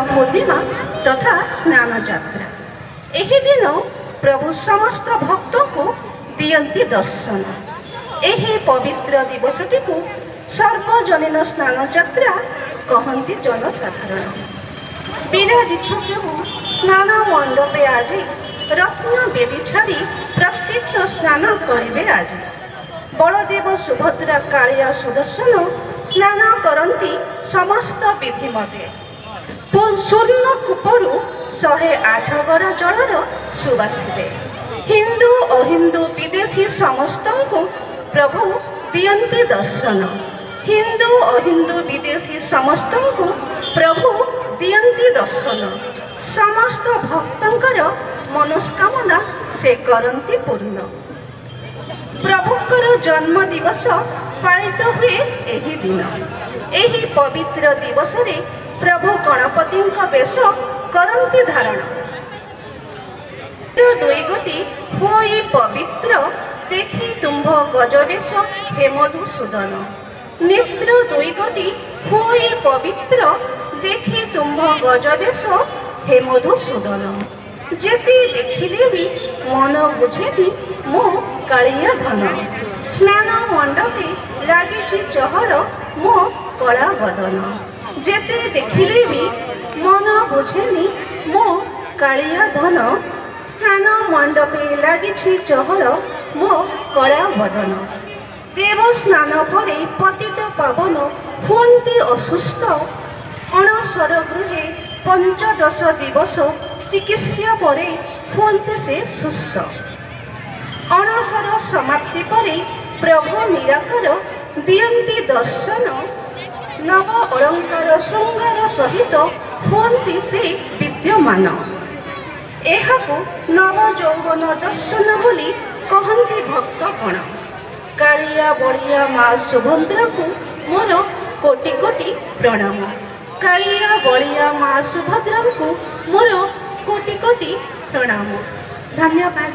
पूर्णिमा तथा स्नान यात्रा एही दिन प्रभु समस्त भक्त को दियंती दर्शन। एही पवित्र दिवसटी को सर्वजनीन स्नान यात्रा कहती जनसाधारण। विराजित प्रभु स्नान मंडपे आज रत्न बेदी छाड़ी प्रत्यक्ष स्नान करेंगे। आज बलदेव सुभद्रा कालिया सुदर्शन स्नान करती समस्त विधि मते स्वर्ण कूपरू 108 गर जलर सुवासिले हिंदू अहिंदू विदेशी समस्त को प्रभु दियंती दर्शन। हिंदू अहिंदू विदेशी समस्त को प्रभु दियंती दर्शन। समस्त भक्तंकर मनस्कामना से करंती पूर्ण। प्रभुकर जन्म दिवस पालित हुए एही दिन। एही पवित्र दिवस रे प्रभु गणपति वेश करंती धारण। दुई गोटी होई पवित्र देखी तुम्भ गजवेश हे मधुसूदन। नेत्र दुई गोटी होई पवित्र देखी तुम्भ गजवेश हे मधुसूदन। जेती देखिले भी मन बुझेती मो कालिया धन। स्नान मंडपे लागिछि चहल मो कला बदन। जेते देखिले भी मन बुझेनी मो कालिया धन। स्नान मंडपे लागिछि चहल मो कला बदन। देव स्नान परे पतित पावन हुंती असुस्थ। अणसर गृहे 15 दिवस चिकित्सा परे हुंते से सुस्थ। अणसर समाप्ति परे प्रभु निराकार दियंती दर्शन। नव अलंकार श्रृंगार सहित हुंती से विद्यमान। एहाकु नव यौवन दर्शन बोली कहती भक्तगण। कालिया बलिया माँ सुभद्रा को मोर कोटि कोटि प्रणाम। कालिया बलिया माँ सुभद्रा को मोर कोटि कोटि प्रणाम। धन्यवाद।